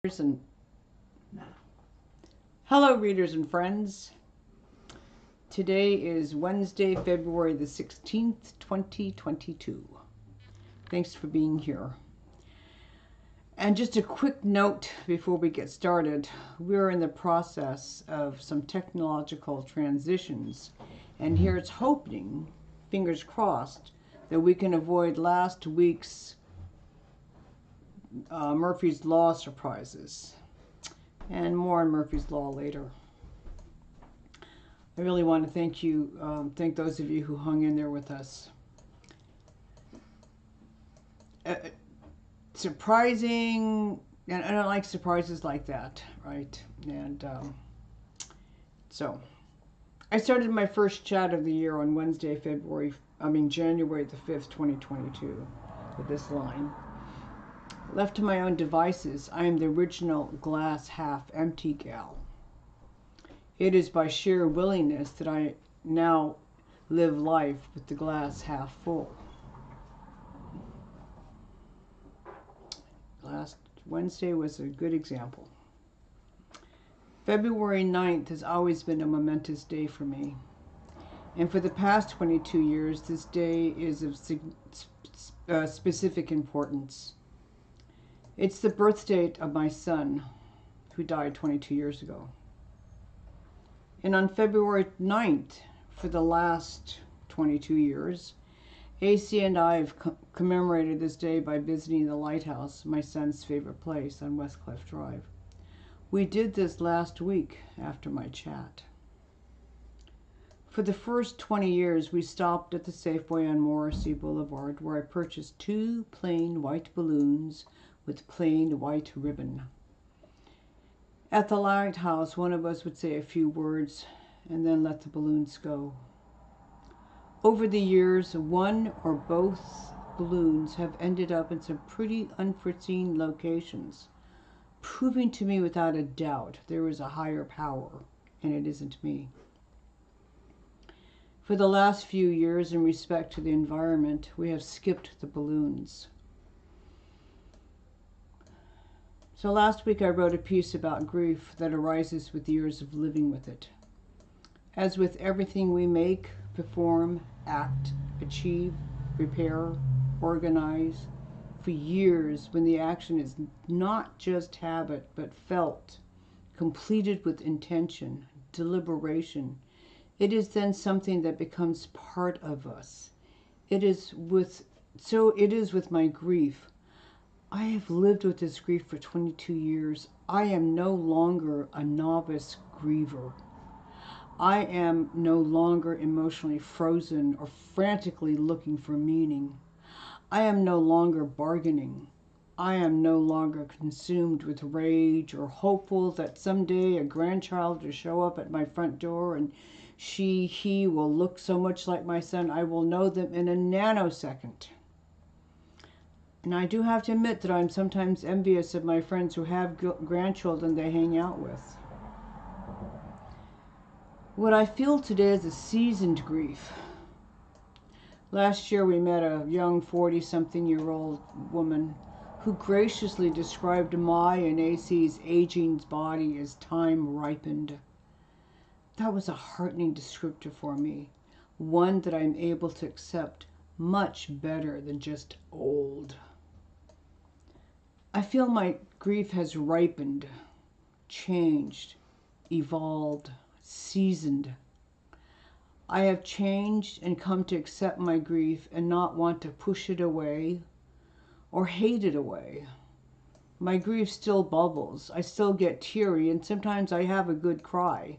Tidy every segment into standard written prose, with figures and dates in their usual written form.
And hello, readers and friends. Today is Wednesday, February the 16th, 2022. Thanks for being here. And just a quick note before we get started. We're in the process of some technological transitions, and here's hoping, fingers crossed, that we can avoid last week's Murphy's Law surprises. And more on Murphy's Law later. I really want to thank those of you who hung in there with us. Surprising, and I don't like surprises like that, right? And so I started my first chat of the year on Wednesday, January the 5th, 2022, with this line. Left to my own devices, I am the original glass half empty gal. It is by sheer willingness that I now live life with the glass half full. Last Wednesday was a good example. February 9th has always been a momentous day for me. And for the past 22 years, this day is of specific importance. It's the birth date of my son, who died 22 years ago. And on February 9th, for the last 22 years, AC and I have commemorated this day by visiting the lighthouse, my son's favorite place on Westcliff Drive. We did this last week after my chat. For the first 20 years, we stopped at the Safeway on Morrissey Boulevard, where I purchased 2 plain white balloons with plain white ribbon. At the lighthouse, one of us would say a few words and then let the balloons go. Over the years, one or both balloons have ended up in some pretty unforeseen locations, proving to me without a doubt there is a higher power, and it isn't me. For the last few years, in respect to the environment, we have skipped the balloons. So last week I wrote a piece about grief that arises with years of living with it. As with everything we make, perform, act, achieve, repair, organize, for years when the action is not just habit but felt, completed with intention, deliberation, it is then something that becomes part of us. So it is with my grief. I have lived with this grief for 22 years. I am no longer a novice griever. I am no longer emotionally frozen or frantically looking for meaning. I am no longer bargaining. I am no longer consumed with rage or hopeful that someday a grandchild will show up at my front door and he will look so much like my son I will know them in a nanosecond. And I do have to admit that I'm sometimes envious of my friends who have grandchildren they hang out with. What I feel today is a seasoned grief. Last year we met a young 40-something-year-old woman who graciously described my and AC's aging body as time ripened. That was a heartening descriptor for me, one that I'm able to accept much better than just old. I feel my grief has ripened, changed, evolved, seasoned. I have changed and come to accept my grief and not want to push it away or hate it away. My grief still bubbles. I still get teary, and sometimes I have a good cry.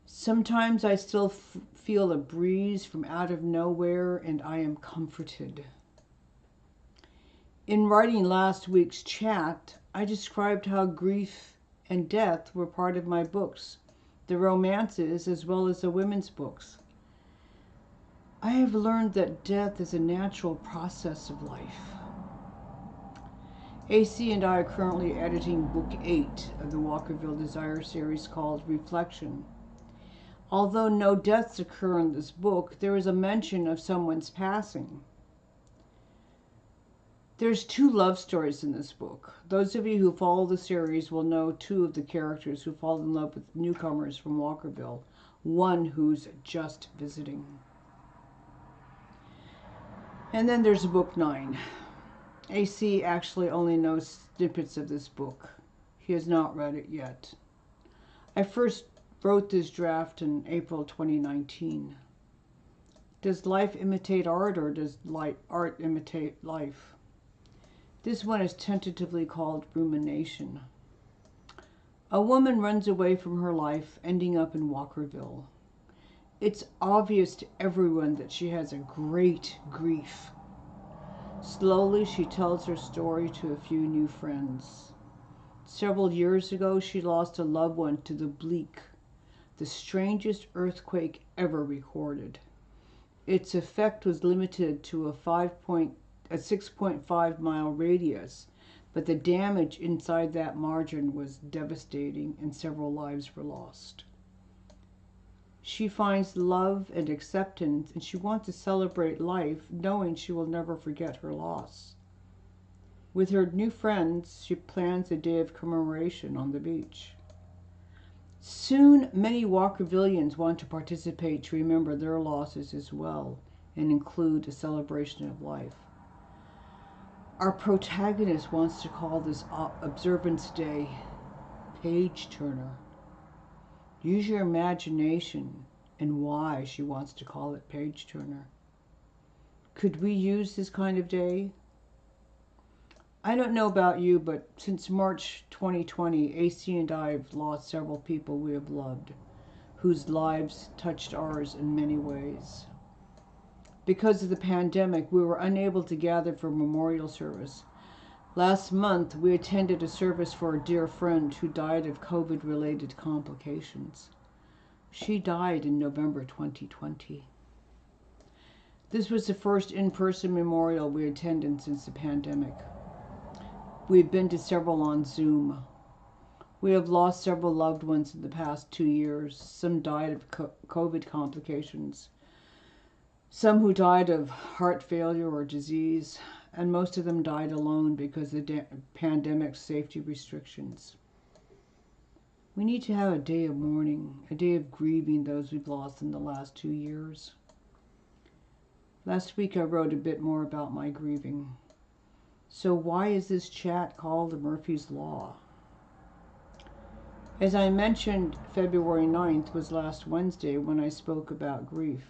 Sometimes I still feel a breeze from out of nowhere, and I am comforted. In writing last week's chat, I described how grief and death were part of my books, the romances as well as the women's books. I have learned that death is a natural process of life. AC and I are currently editing Book 8 of the Walkerville Desires series called Reflection. Although no deaths occur in this book, there is a mention of someone's passing. There's two love stories in this book. Those of you who follow the series will know two of the characters who fall in love with newcomers from Walkerville, one who's just visiting. And then there's book 9. AC actually only knows snippets of this book. He has not read it yet. I first wrote this draft in April 2019. Does life imitate art, or does art imitate life? This one is tentatively called Rumination. A woman runs away from her life, ending up in Walkerville. It's obvious to everyone that she has a great grief. Slowly, she tells her story to a few new friends. Several years ago, she lost a loved one to the bleak, the strangest earthquake ever recorded. Its effect was limited to a 6.5 mile radius, but the damage inside that margin was devastating and several lives were lost. She finds love and acceptance, and she wants to celebrate life, knowing she will never forget her loss. With her new friends, she plans a day of commemoration on the beach. Soon, many Walkervillians want to participate to remember their losses as well and include a celebration of life. Our protagonist wants to call this Observance Day Page Turner. Use your imagination and why she wants to call it Page Turner. Could we use this kind of day? I don't know about you, but since March 2020, AC and I have lost several people we have loved, whose lives touched ours in many ways. Because of the pandemic, we were unable to gather for memorial service. Last month, we attended a service for a dear friend who died of COVID-related complications. She died in November 2020. This was the first in-person memorial we attended since the pandemic. We've been to several on Zoom. We have lost several loved ones in the past 2 years. Some died of COVID complications, some who died of heart failure or disease, and most of them died alone because of the pandemic's safety restrictions. We need to have a day of mourning, a day of grieving those we've lost in the last 2 years. Last week I wrote a bit more about my grieving. So why is this chat called Murphy's Law? As I mentioned, February 9th was last Wednesday when I spoke about grief.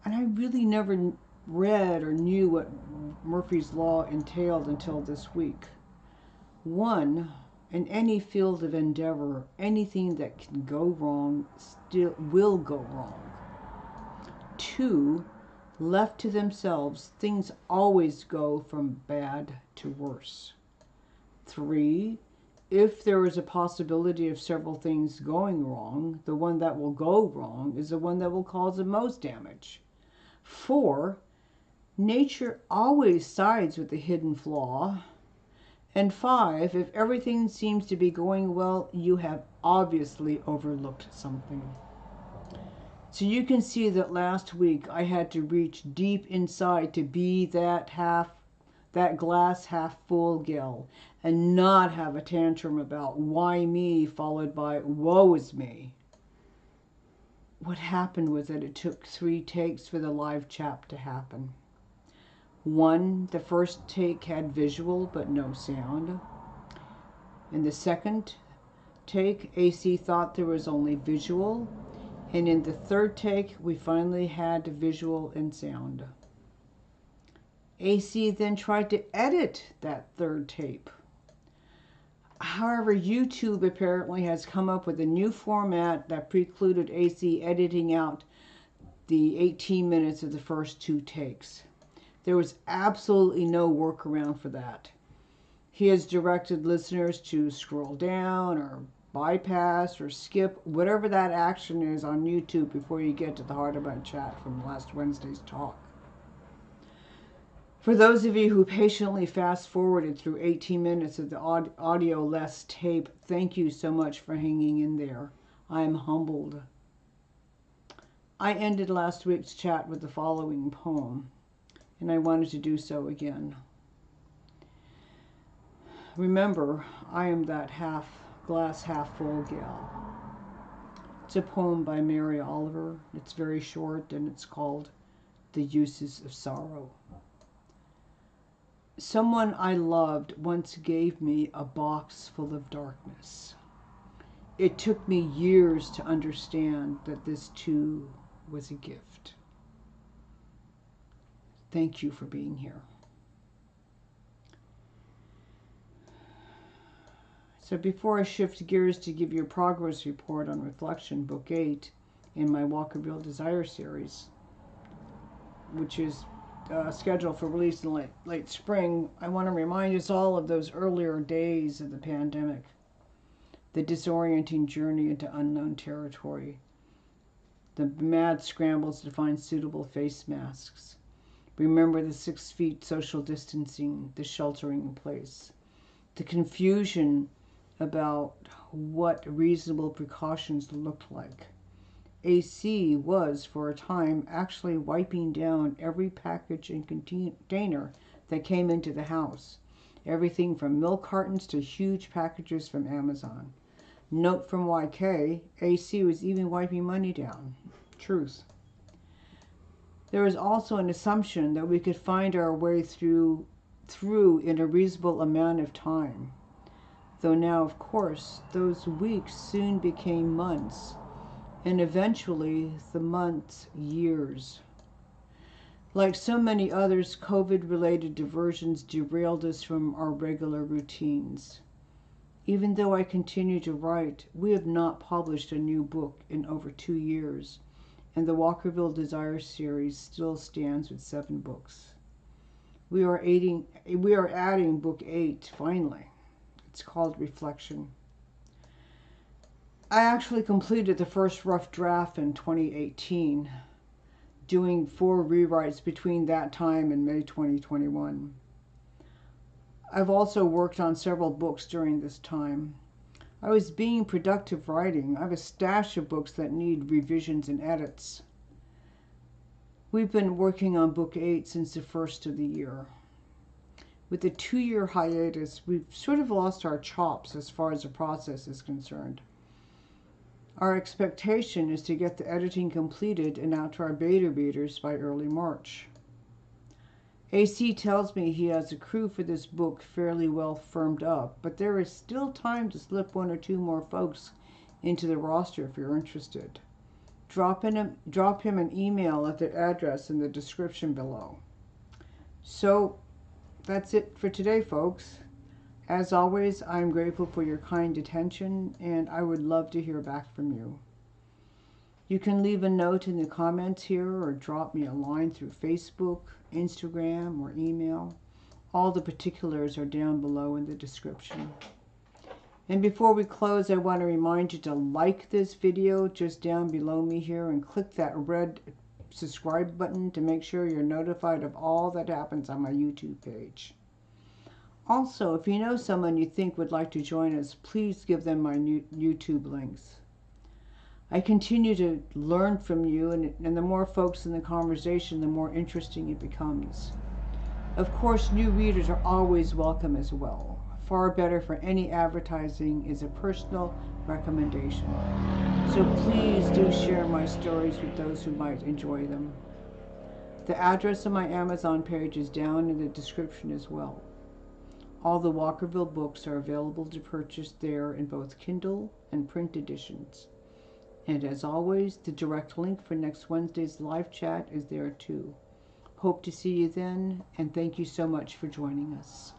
And I really never read or knew what Murphy's Law entailed until this week. 1, in any field of endeavor, anything that can go wrong still will go wrong. 2, left to themselves, things always go from bad to worse. 3, if there is a possibility of several things going wrong, the one that will go wrong is the one that will cause the most damage. 4, nature always sides with the hidden flaw. And 5, if everything seems to be going well, you have obviously overlooked something. So you can see that last week I had to reach deep inside to be that glass half full gal and not have a tantrum about why me followed by woe is me. What happened was that it took 3 takes for the live chat to happen. 1, the first take had visual but no sound. In the second take, AC thought there was only visual. And in the third take, we finally had visual and sound. AC then tried to edit that third tape. However, YouTube apparently has come up with a new format that precluded AC editing out the 18 minutes of the first 2 takes. There was absolutely no workaround for that. He has directed listeners to scroll down or bypass or skip whatever that action is on YouTube before you get to the heart of my chat from last Wednesday's talk. For those of you who patiently fast forwarded through 18 minutes of the audio-less tape, thank you so much for hanging in there. I am humbled. I ended last week's chat with the following poem, and I wanted to do so again. remember, I am that glass half full gal. It's a poem by Mary Oliver. It's very short and it's called The Uses of Sorrow. Someone I loved once gave me a box full of darkness. It took me years to understand that this too was a gift. Thank you for being here. So before I shift gears to give you a progress report on Reflection, Book 8 in my Walkerville Desires series, which is scheduled for release in late spring, I want to remind us all of those earlier days of the pandemic, the disorienting journey into unknown territory, the mad scrambles to find suitable face masks. Remember the 6 feet social distancing, the sheltering in place, the confusion about what reasonable precautions looked like. AC was, for a time, actually wiping down every package and container that came into the house. Everything from milk cartons to huge packages from Amazon. Note from YK, AC was even wiping money down. Truth. There was also an assumption that we could find our way through in a reasonable amount of time. Though now, of course, those weeks soon became months, and eventually the months years. Like so many others, COVID-related diversions derailed us from our regular routines. Even though I continue to write, we have not published a new book in over 2 years, and the Walkerville Desires series still stands with 7 books. We are adding book 8, finally. It's called Reflection. I actually completed the first rough draft in 2018, doing 4 rewrites between that time and May 2021. I've also worked on several books during this time. I was being productive writing. I have a stash of books that need revisions and edits. We've been working on book 8 since the first of the year. With the 2-year hiatus, we've sort of lost our chops as far as the process is concerned. Our expectation is to get the editing completed and out to our beta readers by early March. AC tells me he has a crew for this book fairly well firmed up, but there is still time to slip 1 or 2 more folks into the roster if you're interested. Drop him an email at the address in the description below. So that's it for today, folks. As always, I'm grateful for your kind attention, and I would love to hear back from you. You can leave a note in the comments here or drop me a line through Facebook, Instagram, or email. All the particulars are down below in the description. And before we close, I want to remind you to like this video just down below me here and click that red subscribe button to make sure you're notified of all that happens on my YouTube page. Also, if you know someone you think would like to join us, please give them my new YouTube links. I continue to learn from you, and the more folks in the conversation, the more interesting it becomes. Of course, new readers are always welcome as well. Far better for any advertising is a personal recommendation. So please do share my stories with those who might enjoy them. The address of my Amazon page is down in the description as well. All the Walkerville books are available to purchase there in both Kindle and print editions. And as always, the direct link for next Wednesday's live chat is there too. Hope to see you then, and thank you so much for joining us.